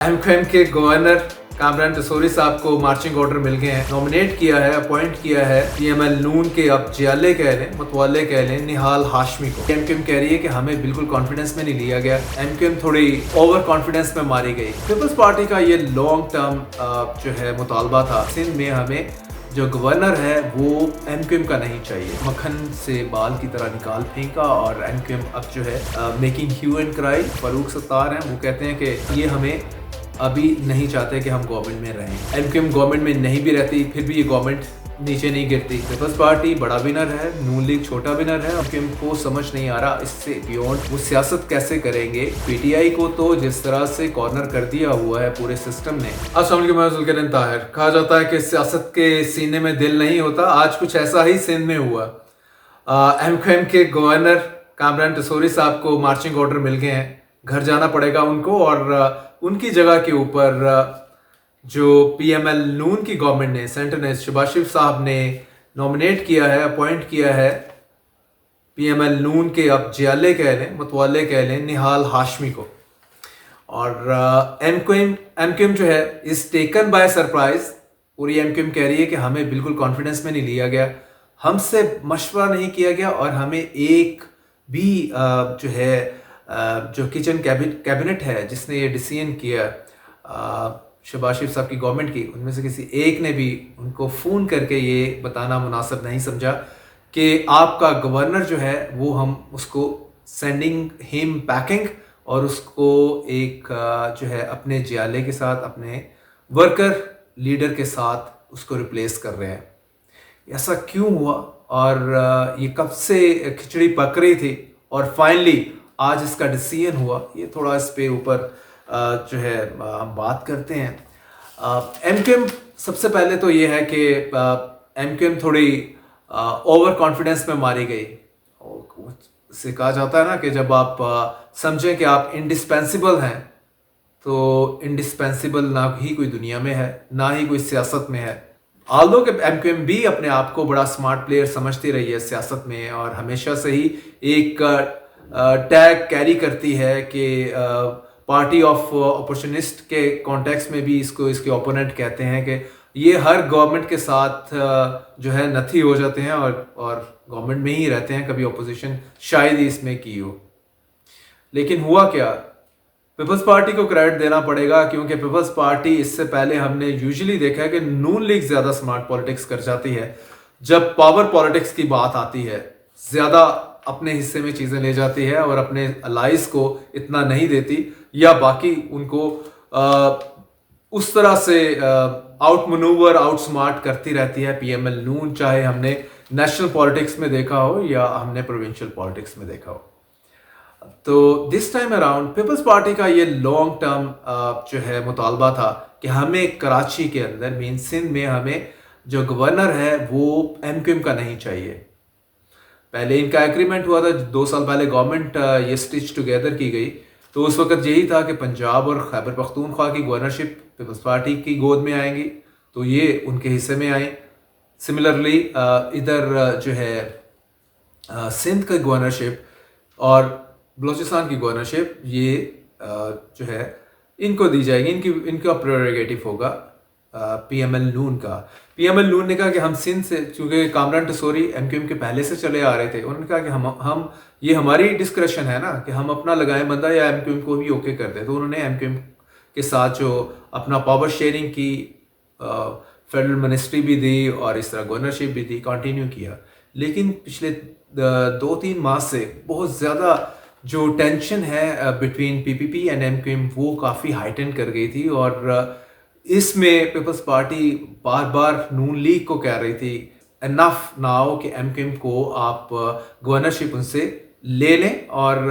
MQM के governor Kamran तसूरी साहब को मार्चिंग ऑर्डर मिल गए हैं। नॉमिनेट किया है, अपॉइंट किया है पीएमएल नून के अब जियाले कह लें, मतवाले कह लें, निहाल हाशमी को। एमक्यूएम कह रही है कि हमें बिल्कुल कॉन्फिडेंस में नहीं लिया गया। एमक्यूएम थोड़ी ओवर कॉन्फिडेंस में मारी गई। पीपल्स पार्टी का ये लॉन्ग टर्म जो है मुतालबा था, सिंध में हमें जो गवर्नर है वो एमक्यूएम का नहीं चाहिए। मक्खन से बाल की तरह निकाल फेंका और एमक्यूएम अब जो है making hue and cry. Farooq Sattar हैं, वो कहते हैं कि ये हमें अभी नहीं चाहते कि हम गवर्नमेंट में रहें। एमक्यूएम गवर्नमेंट में नहीं भी रहती फिर भी ये गवर्नमेंट नीचे नहीं गिरती। पीपल्स पार्टी बड़ा विनर है, नून लीग छोटा विनर है। एमक्यूएम को समझ नहीं आ रहा इससे बियॉन्ड वो सियासत कैसे करेंगे। पीटीआई को तो जिस तरह से कॉर्नर कर दिया हुआ है पूरे सिस्टम ने। अस्सलाम वालेकुम, मैं जुल्करनैन ताहिर। कहा जाता है कि सियासत के सीने में दिल नहीं होता, आज कुछ ऐसा ही सिंध में हुआ। एमक्यूएम के गवर्नर कामरान तसूरी साहब को मार्चिंग ऑर्डर मिल गए हैं, घर जाना पड़ेगा उनको और उनकी जगह के ऊपर जो पीएमएल नून की गवर्नमेंट ने, सेंटर ने, शहबाज शरीफ साहब ने नॉमिनेट किया है, अपॉइंट किया है पीएमएल नून के अब जियाले कह लें, मतवाले कह लें, निहाल हाशमी को। और एमक्यूएम जो है इज टेकन बाय सरप्राइज। पूरी एमक्यूएम कह रही है कि हमें बिल्कुल कॉन्फिडेंस में नहीं लिया गया, हमसे मशवरा नहीं किया गया और हमें एक भी जो है जो किचन कैबिनेट है जिसने ये डिसीजन किया शहबाज शरीफ साहब की गवर्नमेंट की, उनमें से किसी एक ने भी उनको फ़ोन करके ये बताना मुनासिब नहीं समझा कि आपका गवर्नर जो है वो हम उसको सेंडिंग हिम पैकिंग और उसको एक जो है अपने जियाले के साथ, अपने वर्कर लीडर के साथ उसको रिप्लेस कर रहे हैं। ऐसा क्यों हुआ और ये कब से खिचड़ी पक रही थी और फाइनली आज इसका डिसीजन हुआ, ये थोड़ा इस पे ऊपर जो है हम बात करते हैं। एमक्यूएम सबसे पहले तो ये है कि एमक्यूएम थोड़ी ओवर कॉन्फिडेंस में मारी गई। इससे कहा जाता है ना कि जब आप समझें कि आप इंडिस्पेंसिबल हैं तो इंडिस्पेंसिबल ना ही कोई दुनिया में है, ना ही कोई सियासत में है। आल्दो कि एमक्यूएम भी अपने आप को बड़ा स्मार्ट प्लेयर समझती रही है सियासत में और हमेशा से ही एक टैग कैरी करती है कि पार्टी ऑफ अपॉर्चुनिस्ट के कॉन्टेक्स्ट में भी इसको इसके ओपोनेंट कहते हैं कि ये हर गवर्नमेंट के साथ जो है नथी हो जाते हैं और गवर्नमेंट में ही रहते हैं, कभी अपोजिशन शायद ही इसमें की हो। लेकिन हुआ क्या, पीपल्स पार्टी को क्रेडिट देना पड़ेगा क्योंकि पीपल्स पार्टी इससे पहले हमने यूजुअली देखा है कि नून लीग ज्यादा स्मार्ट पॉलिटिक्स कर जाती है। जब पावर पॉलिटिक्स की बात आती है ज्यादा अपने हिस्से में चीजें ले जाती है और अपने अलाइज को इतना नहीं देती या बाकी उनको उस तरह से आउट मनूवर, आउट स्मार्ट करती रहती है पीएमएल नून, चाहे हमने नेशनल पॉलिटिक्स में देखा हो या हमने प्रोविंशियल पॉलिटिक्स में देखा हो। तो this time around Peoples Party का ये लॉन्ग टर्म जो है मुतालबा था कि हमें कराची के अंदर मेन सिंध में हमें जो गवर्नर है वो एमक्यूएम का नहीं चाहिए। पहले इनका एग्रीमेंट हुआ था 2 साल पहले, गवर्नमेंट ये स्टिच टुगेदर की गई, तो उस वक्त यही था कि पंजाब और खैबर पख्तूनख्वा की गवर्नरशिप पीपल्स पार्टी की गोद में आएंगी, तो ये उनके हिस्से में आए। सिमिलरली इधर जो है सिंध की गवर्नरशिप और बलोचिस्तान की गवर्नरशिप ये जो है इनको दी जाएगी, इनका प्रेरोगेटिव होगा पीएमएल नून का। पीएमएल नून ने कहा कि हम सिंध से, चूंकि कामरान तसूरी एमक्यूएम के पहले से चले आ रहे थे, उन्होंने कहा कि हम ये हमारी डिस्क्रेशन है ना कि हम अपना लगाएं बंदा या एमक्यूएम को भी ओके कर दें। तो उन्होंने एमक्यूएम के साथ जो अपना पावर शेयरिंग की, फेडरल मिनिस्ट्री भी दी और इस तरह गवर्नरशिप भी दी, कंटिन्यू किया। लेकिन पिछले 2-3 माह से बहुत ज़्यादा जो टेंशन है बिटवीन पीपीपी एंड एमक्यूएम वो काफ़ी हाइटन कर गई थी और इसमें पीपल्स पार्टी बार बार नून लीग को कह रही थी इनफ नाउ कि एमक्यूएम को आप गवर्नरशिप उनसे ले लें और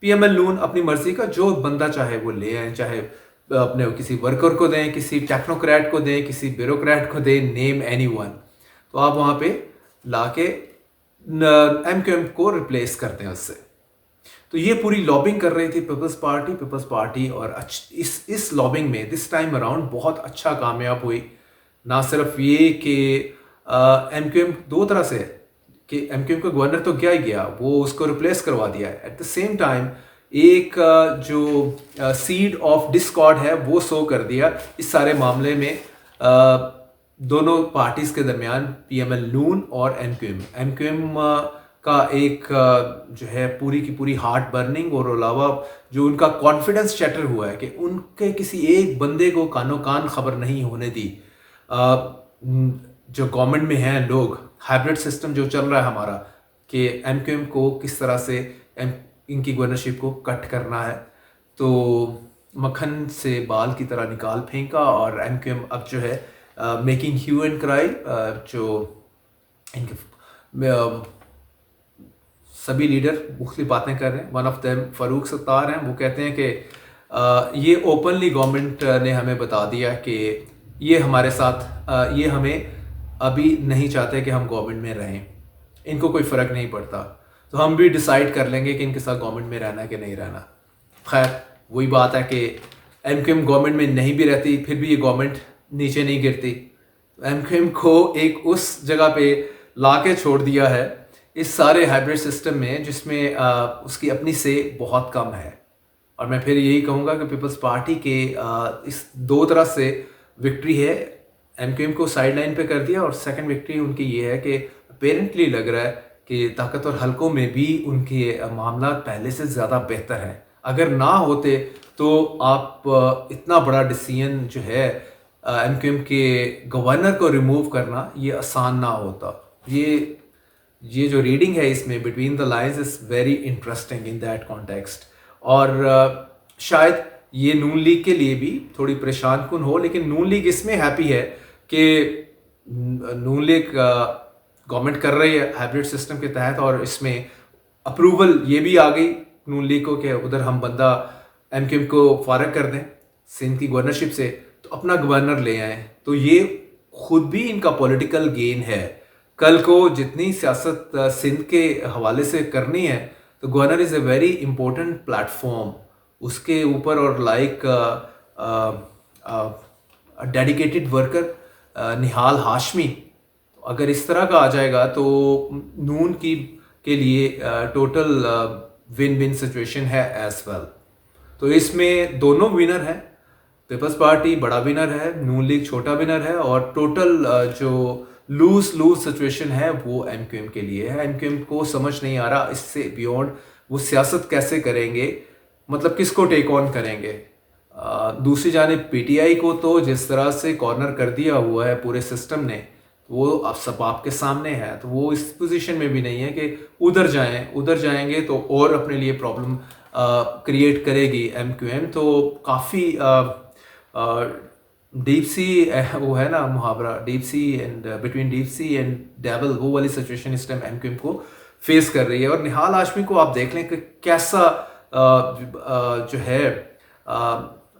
पीएमएल नून अपनी मर्जी का जो बंदा चाहे वो ले आए, चाहे अपने किसी वर्कर को दें, किसी टेक्नोक्रेट को दें, किसी ब्यूरोक्रेट को दें, नेम एनीवन, तो आप वहाँ पे लाके एमक्यूएम को रिप्लेस करते हैं उससे। तो ये पूरी लॉबिंग कर रही थी पीपल्स पार्टी और इस लॉबिंग में दिस टाइम अराउंड बहुत अच्छा कामयाब हुई। ना सिर्फ ये कि एमक्यूएम 2 तरह से कि एमक्यूएम का गवर्नर तो क्या ही गया, वो उसको रिप्लेस करवा दिया। एट द सेम टाइम एक जो सीड ऑफ डिस्कॉर्ड है वो शो कर दिया इस सारे मामले में दोनों पार्टीज के दरमियान, पीएमएल नून और एमक्यूएम का एक जो है पूरी की पूरी हार्ट बर्निंग और अलावा जो उनका कॉन्फिडेंस शैटर हुआ है कि उनके किसी एक बंदे को कानो कान खबर नहीं होने दी। जो गवर्नमेंट में हैं लोग, हाइब्रिड सिस्टम जो चल रहा है हमारा, कि एमक्यूएम को किस तरह से इनकी गवर्नरशिप को कट करना है, तो मक्खन से बाल की तरह निकाल फेंका और एमक्यूएम अब जो है मेकिंग ह्यू एंड क्राई, जो इनके सभी लीडर मुख्तलिफ बातें कर रहे हैं। One of them Farooq Sattar हैं, वो कहते हैं कि ये ओपनली गवर्नमेंट ने हमें बता दिया कि ये हमारे साथ ये हमें अभी नहीं चाहते कि हम गवर्नमेंट में रहें, इनको कोई फ़र्क नहीं पड़ता, तो हम भी डिसाइड कर लेंगे कि इनके साथ गवर्नमेंट में रहना है कि नहीं रहना। खैर वही बात है कि एमक्यूएम गवर्नमेंट में नहीं भी रहती फिर भी ये गवर्नमेंट नीचे नहीं गिरती। एमक्यूएम को एक उस जगह पे ला के छोड़ दिया है इस सारे हाइब्रिड सिस्टम में जिसमें उसकी अपनी से बहुत कम है। और मैं फिर यही कहूँगा कि पीपल्स पार्टी के इस दो तरह से विक्ट्री है, एमक्यूएम को साइड लाइन पे कर दिया, और सेकंड विक्ट्री उनकी ये है कि अपेरेंटली लग रहा है कि ताकतवर हलकों में भी उनके मामला पहले से ज़्यादा बेहतर हैं। अगर ना होते तो आप इतना बड़ा डिसीजन जो है एमक्यूएम के गवर्नर को रिमूव करना ये आसान ना होता। ये जो रीडिंग है इसमें between the lines is very interesting in that context. और शायद ये नून लीग के लिए भी थोड़ी परेशान कुन हो, लेकिन नून लीग इसमें हैप्पी है कि नून लीग गवर्नमेंट कर रही है हाइब्रिड सिस्टम के तहत, और इसमें अप्रूवल ये भी आ गई नून लीग को कि उधर हम बंदा एमक्यूएम को फारग कर दें सिंध की गवर्नरशिप से, तो अपना गवर्नर ले आएँ। तो ये खुद भी इनका पॉलिटिकल गेन है। कल को जितनी सियासत सिंध के हवाले से करनी है तो governor is a very important platform उसके ऊपर, और लाइक डेडिकेटेड वर्कर निहाल हाशमी अगर इस तरह का आ जाएगा तो नून की के लिए टोटल विन विन सिचुएशन है एज वेल। तो इसमें दोनों विनर हैं, पीपल्स पार्टी बड़ा विनर है, नून लीग छोटा विनर है, और टोटल जो लूज सिचुएशन है वो एमक्यूएम के लिए है। एमक्यूएम को समझ नहीं आ रहा इससे बियॉन्ड वो सियासत कैसे करेंगे, मतलब किसको टेक ऑन करेंगे। दूसरी जानिब पीटीआई को तो जिस तरह से कॉर्नर कर दिया हुआ है पूरे सिस्टम ने, वो अब सब आपके सामने है, तो वो इस पोजीशन में भी नहीं है कि उधर जाएंगे तो और अपने लिए प्रॉब्लम क्रिएट करेगी एमक्यूएम। तो काफ़ी डीप सी वो है ना मुहावरा, deep sea and between deep sea and devil, वो वाली सिचुएशन इस टाइम एमक्यूएम को फेस कर रही है। और निहाल हाशमी को आप देख लें कि कैसा जो है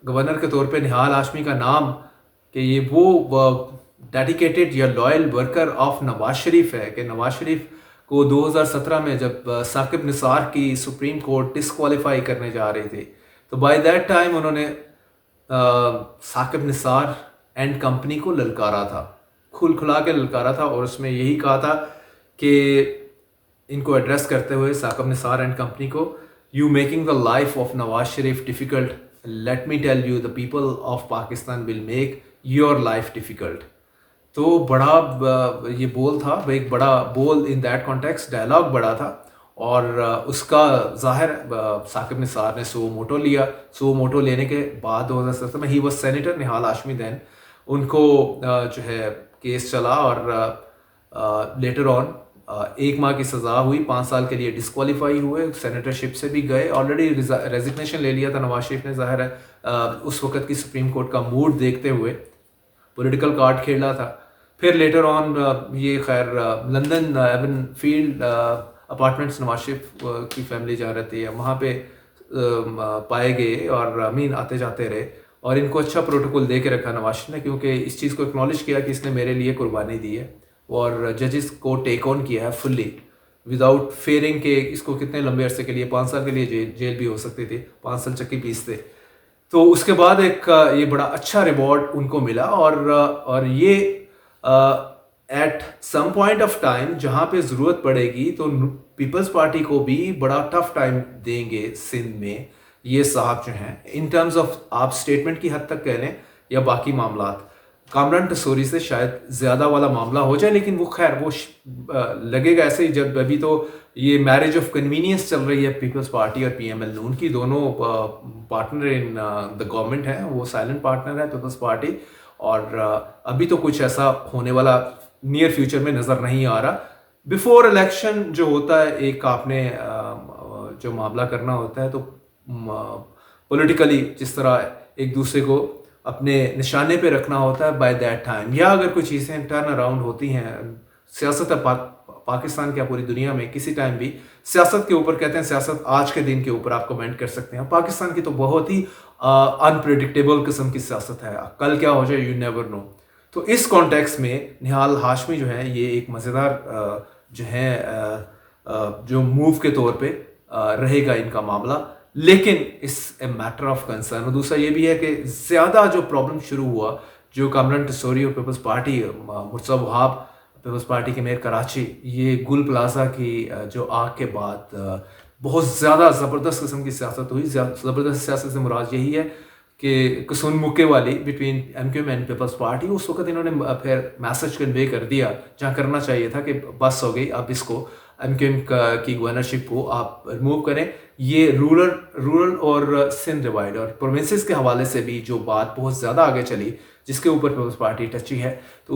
गवर्नर के तौर पे निहाल हाशमी का नाम, कि ये वो डेडिकेटेड या लॉयल वर्कर ऑफ नवाज शरीफ है, कि नवाज शरीफ को 2017 में जब साकिब निसार की सुप्रीम कोर्ट डिस्क्वालीफाई करने जा रहे थे, तो बाय दैट टाइम उन्होंने साकिब निसार एंड कंपनी को ललकारा था, खुला के ललकारा था, और उसमें यही कहा था कि इनको एड्रेस करते हुए साकिब निसार एंड कंपनी को, you making the life of Nawaz Sharif difficult, let me tell you the people of Pakistan will make your life difficult. तो बड़ा ये बोल था, एक बड़ा बोल इन दैट कॉन्टेक्स्ट, डायलॉग बड़ा था, और उसका जाहिर साकिब निसार ने सो मोटो लिया। सो मोटो लेने के बाद 2017 में ही was senator Nihal Hashmi then, उनको जो है केस चला, और लेटर ऑन 1 माह की सज़ा हुई, 5 साल के लिए डिस्क्वालीफाई हुए, सेनेटरशिप से भी गए, ऑलरेडी रेजिग्नेशन ले लिया था नवाज शरीफ ने, जाहिर है उस वक़्त की सुप्रीम कोर्ट का मूड देखते हुए पॉलिटिकल कार्ड खेला था। फिर लेटर ऑन ये खैर London Avenfield apartments Nawaz Sharif की फैमिली जा रही है, वहाँ पे पाए गए, और अमीन आते जाते रहे, और इनको अच्छा प्रोटोकॉल दे के रखा नवाज शरीफ ने, क्योंकि इस चीज़ को एक्नॉलेज किया कि इसने मेरे लिए कुर्बानी दी है, और जजेस को टेक ऑन किया है फुल्ली विदाउट फेयरिंग के इसको कितने लंबे अरसे के लिए, 5 साल के लिए जेल भी हो सकती थी, 5 साल चक्की पीसते। तो उसके बाद एक ये बड़ा अच्छा रिवॉर्ड उनको मिला, और ये at some point of time जहाँ पे ज़रूरत पड़ेगी तो पीपल्स पार्टी को भी बड़ा टफ टाइम देंगे सिंध में ये साहब जो हैं, इन टर्म्स ऑफ आप स्टेटमेंट की हद तक कह लें या बाकी मामलात। कामरान टसूरी से शायद ज़्यादा वाला मामला हो जाए, लेकिन वो खैर वो लगेगा ऐसे ही जब अभी तो ये मैरिज ऑफ कन्वीनियंस चल रही है पीपल्स पार्टी और पीएमएल नून की, दोनों पार्टनर इन द गवर्नमेंट हैं, वो साइलेंट पार्टनर है पीपल्स पार्टी, और अभी तो कुछ ऐसा होने वाला नियर फ्यूचर में नज़र नहीं आ रहा। बिफोर इलेक्शन जो होता है एक आपने जो मामला करना होता है, तो पॉलिटिकली जिस तरह एक दूसरे को अपने निशाने पे रखना होता है बाय दैट टाइम, या अगर कोई चीज़ें टर्न अराउंड होती हैं, सियासत पाकिस्तान क्या पूरी दुनिया में किसी टाइम भी सियासत के ऊपर, कहते हैं सियासत आज के दिन के ऊपर आप कमेंट कर सकते हैं, पाकिस्तान की तो बहुत ही अनप्रेडिक्टेबल किस्म की सियासत है, कल क्या हो जाए यू नेवर नो। तो इस कॉन्टेक्स्ट में निहाल हाशमी जो है ये एक मज़ेदार जो है जो मूव के तौर पे रहेगा इनका मामला, लेकिन इस ए मैटर ऑफ कंसर्न। और दूसरा ये भी है कि ज़्यादा जो प्रॉब्लम शुरू हुआ जो कामरान टसूरी और पीपल्स पार्टी, मुर्तज़ा वहाब पीपल्स पार्टी के मेयर कराची, ये गुल प्लाजा की जो आग के बाद बहुत ज़्यादा ज़बरदस्त किस्म की सियासत हुई। ज़बरदस्त सियासत से मुराद यही है कि कसून मुक्के वाली between MQM and Peoples Party. उस वक्त इन्होंने फिर मैसेज कन्वे कर दिया जहाँ करना चाहिए था कि बस हो गई, अब इसको एमक्यूएम की गवर्नरशिप को आप रिमूव करें। ये रूरल और सिंध डिवाइड और प्रोविंसेस के हवाले से भी जो बात बहुत ज़्यादा आगे चली, जिसके ऊपर पीपल्स पार्टी टची है, तो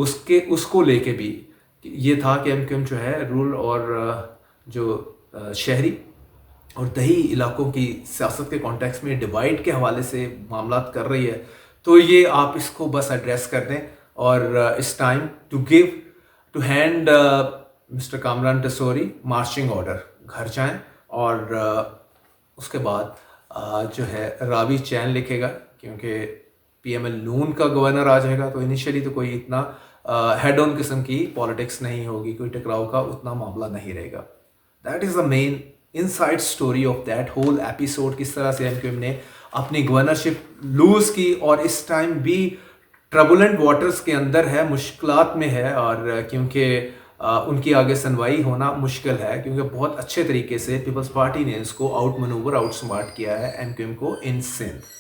उसको लेके भी ये था कि एमक्यूएम जो है रूरल और जो शहरी और दही इलाकों की सियासत के कॉन्टेक्स्ट में डिवाइड के हवाले से मामलात कर रही है। तो ये आप इसको बस एड्रेस कर दें और इस time to hand mister Kamran Tasuri marching order, घर जाएं और उसके बाद जो है रावी चैन लिखेगा, क्योंकि पीएमएल नून का गवर्नर आ जाएगा, तो इनिशियली तो कोई इतना हेड ऑन किस्म की पॉलिटिक्स नहीं होगी, कोई टकराव का उतना मामला नहीं रहेगा। That is the main inside story of that whole episode, किस तरह से एमक्यूएम ने अपनी गवर्नरशिप लूज़ की और इस टाइम भी ट्रबुलेंट वाटर्स के अंदर है, मुश्किलात में है, और क्योंकि उनकी आगे सुनवाई होना मुश्किल है, क्योंकि बहुत अच्छे तरीके से पीपल्स पार्टी ने इसको आउट मनूवर आउट स्मार्ट किया है एमक्यूएम को इन सिंध।